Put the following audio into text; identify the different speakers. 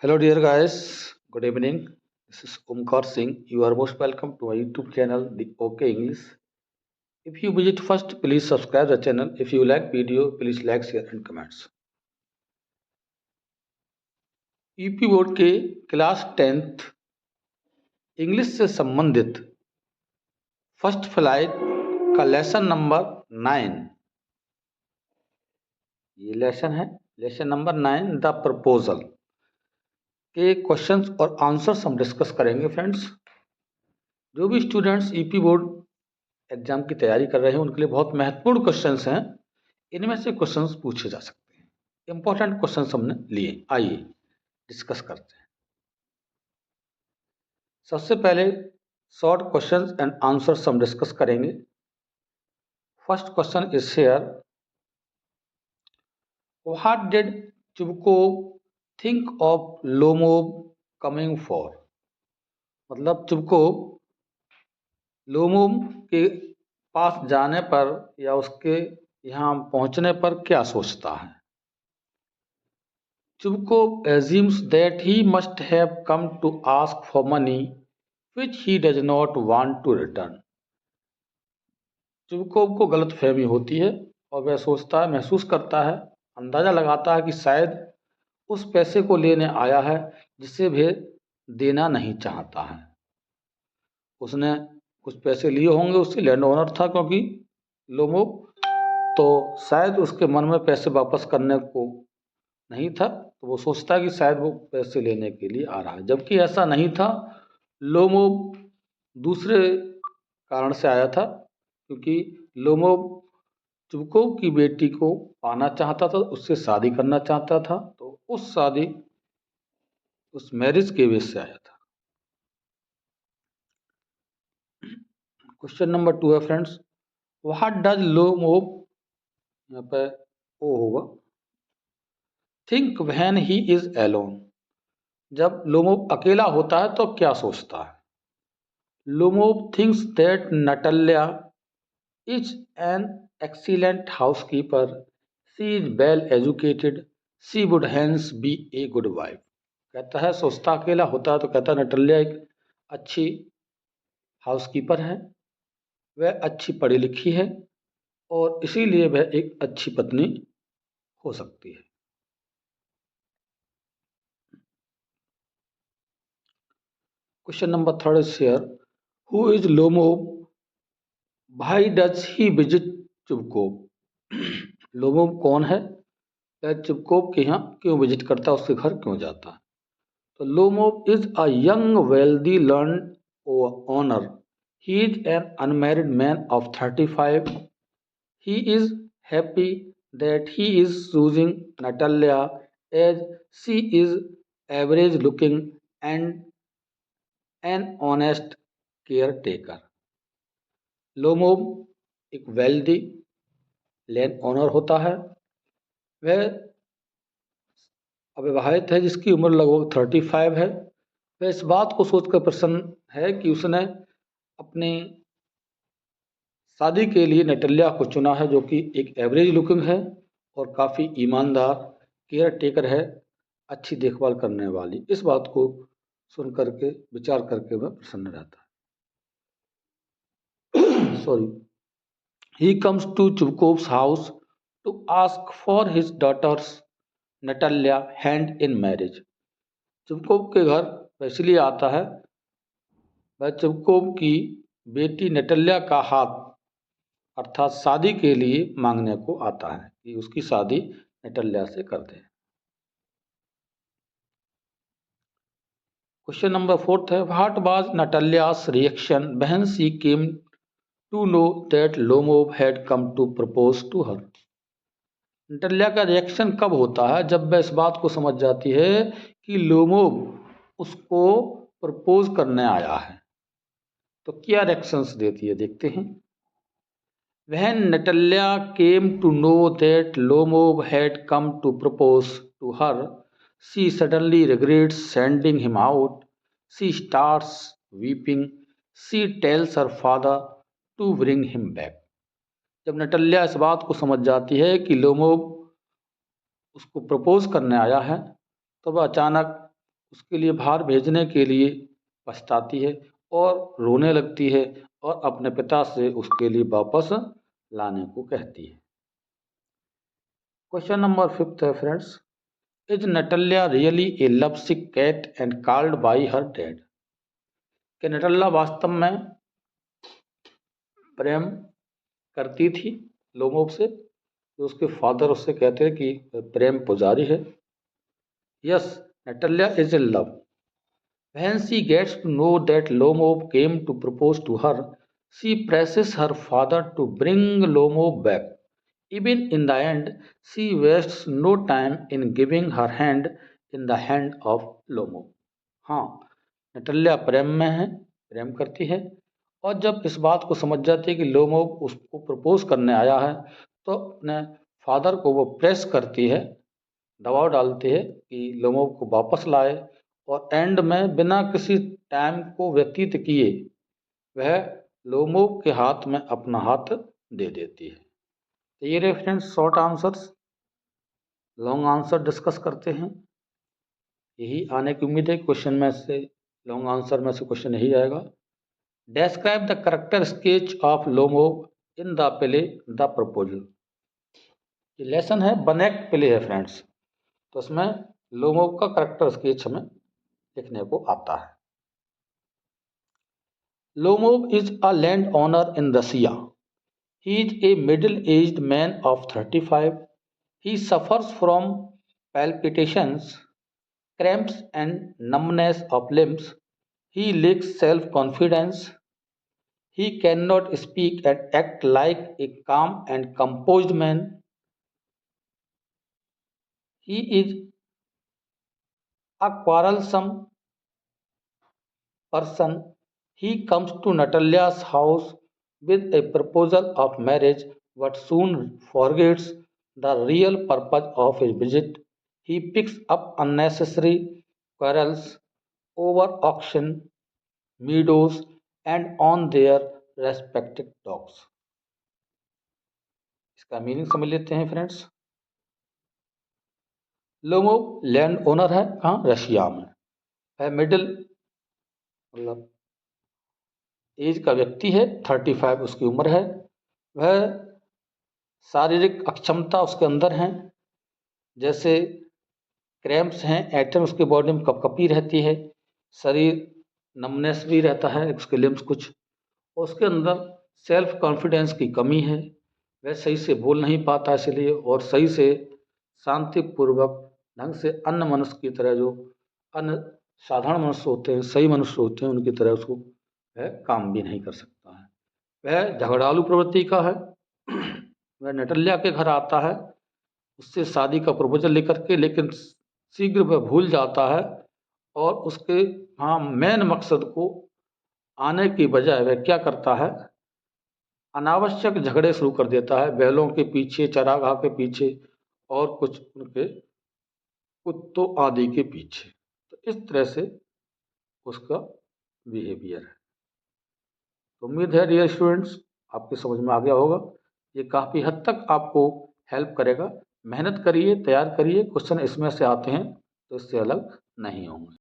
Speaker 1: Hello, dear guys. Good evening. This is Omkar Singh. You are most welcome to my YouTube channel, The OK English. If you visit first, please subscribe the channel. If you like video, please like, share and comments. UP board के class 10th English से संबंधित first flight का lesson number 9, ये lesson है, lesson number 9 the proposal के questions और answers हम discuss करेंगे फ्रेंड्स। जो भी स्टूडेंट्स यूपी बोर्ड एग्जाम की तैयारी कर रहे हैं उनके लिए बहुत महत्वपूर्ण क्वेश्चंस हैं। इनमें से क्वेश्चंस पूछे जा सकते हैं, इंपॉर्टेंट क्वेश्चंस हमने लिए। आइए डिस्कस करते हैं। सबसे पहले शॉर्ट क्वेश्चंस एंड आंसर्स हम डिस्कस करेंगे। First question is here, what did Chubukov think of Lomov coming for. मतलब चुबकोव लोमोव के पास जाने पर या उसके यहाँ पहुंचने पर क्या सोचता है। Chubkov assumes that he must have come to ask for money which he does not want to return. Chubukov को गलतफहमी होती है और वह सोचता है, महसूस करता है, अंदाजा लगाता है कि शायद उस पैसे को लेने आया है जिसे वह देना नहीं चाहता है। उसने कुछ पैसे लिए होंगे, उससे लैंड ओनर था क्योंकि लोमो, तो शायद उसके मन में पैसे वापस करने को नहीं था, तो वो सोचता है कि शायद वो पैसे लेने के लिए आ रहा है, जबकि ऐसा नहीं था। लोमोव दूसरे कारण से आया था, क्योंकि लोमोव चुबकोव की बेटी को पाना चाहता था, उससे शादी करना चाहता था, तो उस मैरिज के बेस से आया था। क्वेश्चन नंबर 2 है फ्रेंड्स, व्हाट डज लोमोव, यहाँ पे ओ होगा, think when he is alone. जब लोमोव अकेला होता है तो क्या सोचता है। Lomov thinks that Natalya is an excellent housekeeper, she is well educated, she would hence be a good wife. कहता है, सोचता अकेला होता है तो कहता है नटाल्या एक अच्छी हाउसकीपर है, वह अच्छी पढ़ी लिखी है और इसीलिए वह एक अच्छी पत्नी हो सकती है। Question number 3 is here, who is Lomov, why does he visit Chubukov. Lomov कौन है, वह चुबकोव के यहाँ क्यों विजिट करता है, उसके घर क्यों जाता है। तो Lomov is a young wealthy land owner, he is an unmarried man of 35, he is happy that he is choosing Natalya as she is average looking and an honest care taker. Lomov एक wealthy land owner होता है, वह अविवाहित है जिसकी उम्र लगभग 35 है। वह इस बात को सोचकर प्रसन्न है कि उसने अपनी शादी के लिए नटाल्या को चुना है, जो कि एक एवरेज लुकिंग है और काफ़ी ईमानदार केयर टेकर है, अच्छी देखभाल करने वाली। इस बात को सुन करके, विचार करके वह प्रसन्न रहता है। Sorry, he comes to Chubukov's house to ask for his daughter's Natalya hand in marriage. Chubukov के घर वह इसलिए आता है, वह चुबकोव की बेटी नटाल्या का हाथ अर्थात शादी के लिए मांगने को आता है कि उसकी शादी नटाल्या से कर दे। क्वेश्चन नंबर 4 है, what was Natalya's reaction when she came to know that Lomov had come to propose to her. Natalya का रिएक्शन कब होता है, जब वह इस बात को समझ जाती है कि लोमोव उसको प्रपोज करने आया है। तो क्या रिएक्शंस देती है, देखते हैं। When Natalia came to know that Lomov had come to propose to her, she suddenly regrets sending him out. She starts weeping. She tells her father to bring him back. जब नटाल्या इस बात को समझ जाती है कि लोमोव उसको propose करने आया है, तो वह अचानक उसके लिए भार भेजने के लिए पछताती है और रोने लगती है और अपने पिता से उसके लिए वापस लाने को कहती है। क्वेश्चन नंबर 5 है friends, is Natalya really a love sick cat and called by her dad? कि नटल्ला वास्तव में प्रेम करती थी लोमोब से, तो उसके फादर उससे कहते हैं कि प्रेम पुजारी है। Yes, नटल्या is in love. When she gets to know that Lomov came to propose to her, she presses her father to bring Lomov back. Even in the end, she wastes no time in giving her hand in the hand of Lomov. हाँ, नटल्या प्रेम में है, प्रेम करती है, और जब इस बात को समझ जाती है कि लोमोव उसको प्रपोज करने आया है, तो अपने फादर को वो प्रेस करती है, दबाव डालती है कि लोमोव को वापस लाए, और एंड में बिना किसी टाइम को व्यतीत किए वह लोमोव के हाथ में अपना हाथ दे देती है। तो ये रहे friends short answers. Long answer discuss करते हैं। यही आने की उम्मीद है, क्वेश्चन में से लॉन्ग आंसर में से क्वेश्चन यही आएगा। Describe the character sketch of Lomov in the play the proposal. ये लेसन है, बनेक प्ले है फ्रेंड्स, तो उसमें लोमोव का करेक्टर स्केच हमें लिखने को आता है। Lomov is a landowner in Russia. He is a middle-aged man of 35. He suffers from palpitations, cramps, and numbness of limbs. He lacks self-confidence. He cannot speak and act like a calm and composed man. He is a quarrelsome person. He comes to Natalya's house with a proposal of marriage but soon forgets the real purpose of his visit. He picks up unnecessary quarrels over auction, meadows, and on their respective dogs. इसका meaning समझ लेते हैं friends. Lomov land owner है, कहाँ? Russia में है। Middle मतलब as का व्यक्ति है, 35 उसकी उम्र है। वह शारीरिक अक्षमता उसके अंदर हैं, जैसे क्रैम्प्स हैं, एटम उसके बॉडी में कपकपी रहती है, शरीर नमनेस भी रहता है, उसके लिम्स कुछ, और उसके अंदर सेल्फ कॉन्फिडेंस की कमी है। वह सही से बोल नहीं पाता इसलिए, और सही से शांतिपूर्वक ढंग से अन्य मनुष्य की तरह, जो अन्य साधारण मनुष्य होते हैं, सही मनुष्य होते हैं, उनकी तरह उसको वह काम भी नहीं कर सकता है। वह झगड़ालू प्रवृत्ति का है। वह नटल्या के घर आता है उससे शादी का प्रपोजल लेकर के, लेकिन शीघ्र वह भूल जाता है और उसके हाँ मेन मकसद को आने की बजाय वह क्या करता है, अनावश्यक झगड़े शुरू कर देता है बैलों के पीछे, चरागाह के पीछे, और कुछ उनके कुत्तों आदि के पीछे। तो इस तरह से उसका बिहेवियर है। तो उम्मीद है डियर स्टूडेंट्स आपके समझ में आ गया होगा। ये काफ़ी हद तक आपको हेल्प करेगा। मेहनत करिए, तैयार करिए, क्वेश्चन इसमें से आते हैं तो इससे अलग नहीं होंगे।